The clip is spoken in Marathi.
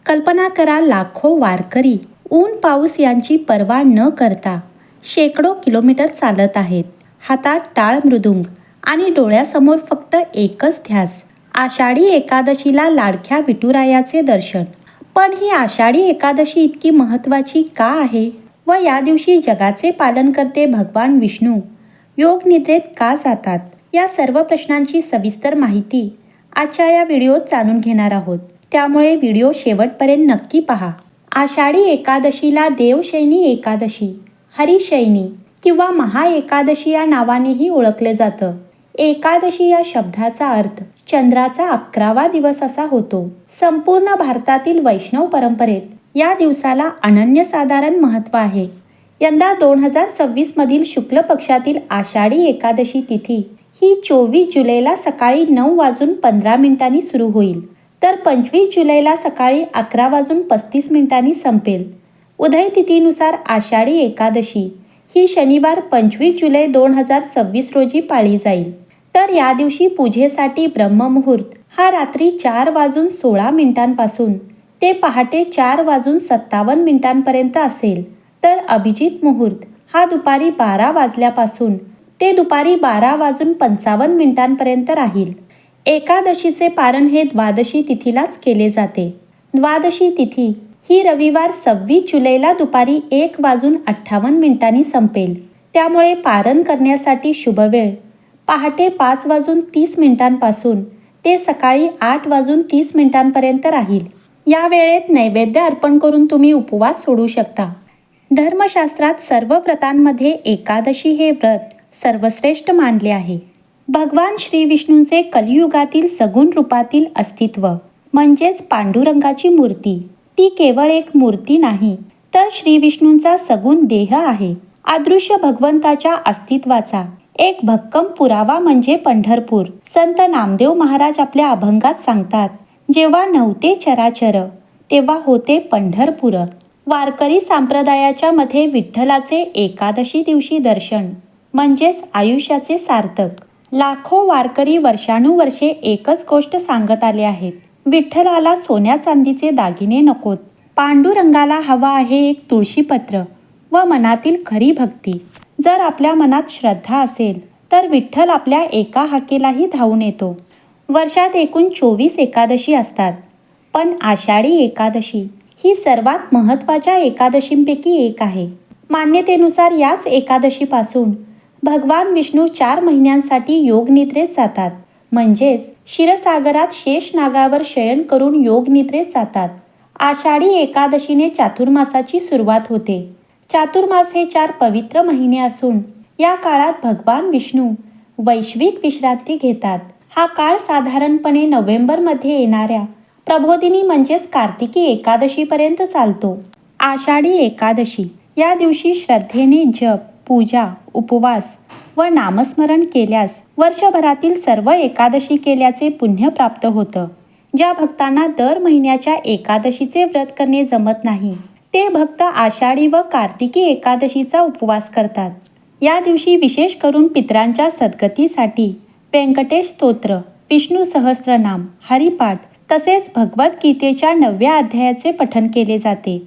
कल्पना करा, लाखो वारकरी ऊन पाऊस यांची पर्वा न करता शेकडो किलोमीटर चालत आहेत. हातात टाळ मृदुंग आणि डोळ्यासमोर फक्त एकच ध्यास, आषाढी एकादशीला लाडक्या विठुरायाचे दर्शन. पण ही आषाढी एकादशी इतकी महत्त्वाची का आहे व या दिवशी जगाचे पालनकर्ते भगवान विष्णू योग निद्रेत का जातात, या सर्व प्रश्नांची सविस्तर माहिती आजच्या या व्हिडिओत जाणून घेणार आहोत. त्यामुळे व्हिडिओ शेवटपर्यंत नक्की पहा. आषाढी एकादशीला देवशयनी एकादशी, हरिशयनी किंवा महाएकादशी या नावानेही ओळखले जातं. एकादशी या शब्दाचा अर्थ चंद्राचा 11वा दिवस असा होतो. संपूर्ण भारतातील वैष्णव परंपरेत या दिवसाला अनन्यसाधारण महत्त्व आहे. यंदा 2026 मधील शुक्ल पक्षातील आषाढी एकादशी तिथी ही 24 जुलैला सकाळी 9:15 सुरू होईल, तर 25 जुलैला सकाळी 11:35 संपेल. उदय तिथीनुसार आषाढी एकादशी ही शनिवार 25 जुलै 2026 रोजी पाळली जाईल. तर या दिवशी पूजेसाठी ब्रह्ममुहूर्त हा रात्री 4:16 पासून ते पहाटे 4:57 असेल, तर अभिजित मुहूर्त हा दुपारी 12 वाजल्यापासून ते दुपारी 12:55 राहील. एकादशीचे पारण हे द्वादशी तिथीलाच केले जाते. द्वादशी तिथी ही रविवार 26 जुलैला दुपारी 1:58 संपेल. त्यामुळे पारण करण्यासाठी शुभवेळ पहाटे 5:30 पासून ते सकाळी 8:30 राहील. या वेळेत नैवेद्य अर्पण करून तुम्ही उपवास सोडू शकता. धर्मशास्त्रात सर्व व्रतांमध्ये एकादशी हे व्रत सर्वश्रेष्ठ मानले आहे. भगवान श्री विष्णूंचे कलियुगातील सगुण रूपातील अस्तित्व म्हणजेच पांडुरंगाची मूर्ती, ती केवळ एक मूर्ती नाही, तर श्री विष्णूंचा सगुण देह आहे. अदृश्य भगवंताच्या अस्तित्वाचा एक भक्कम पुरावा म्हणजे पंढरपूर. संत नामदेव महाराज आपल्या अभंगात सांगतात, जेव्हा नव्हते चराचर तेव्हा होते पंढरपूर. वारकरी संप्रदायाच्या मध्ये विठ्ठलाचे एकादशी दिवशी दर्शन म्हणजेच आयुष्याचे सार्थक. लाखो वारकरी वर्षानुवर्षे एकच गोष्ट सांगत आले आहेत, विठ्ठलाला सोन्या चांदीचे दागिने नकोत, पांडुरंगाला हवा आहे एक तुळशीपत्र व मनातील खरी भक्ती. जर आपल्या मनात श्रद्धा असेल तर विठ्ठल आपल्या एका हाकेलाही धावून येतो. वर्षात एकूण 24 एकादशी असतात, पण आषाढी एकादशी ही सर्वात महत्त्वाच्या एकादशींपैकी एक आहे. मान्यतेनुसार याच एकादशीपासून भगवान विष्णू 4 महिन्यांसाठी योगनिद्रेत जातात, म्हणजेच क्षीरसागरात शेषनागावर शयन करून योगनिद्रेत जातात. आषाढी एकादशीने चातुर्मासाची सुरुवात होते. चातुर्मास हे 4 पवित्र महिने असून या काळात भगवान विष्णू वैश्विक विश्रांती घेतात. हा काळ साधारणपणे नोव्हेंबरमध्ये येणाऱ्या प्रबोधिनी म्हणजेच कार्तिकी एकादशीपर्यंत चालतो. आषाढी एकादशी या दिवशी श्रद्धेने जप, पूजा, उपवास व नामस्मरण केल्यास वर्षभरातील सर्व एकादशी केल्याचे पुण्य प्राप्त होतं. ज्या भक्तांना दर महिन्याच्या एकादशीचे व्रत करणे जमत नाही, ते भक्त आषाढी व कार्तिकी एकादशीचा उपवास करतात. या दिवशी विशेष करून पितरांच्या सद्गतीसाठी व्यंकटेश स्तोत्र, विष्णू सहस्त्रनाम, हरिपाठ तसेच भगवद्गीतेच्या 9व्या अध्यायाचे पठण केले जाते.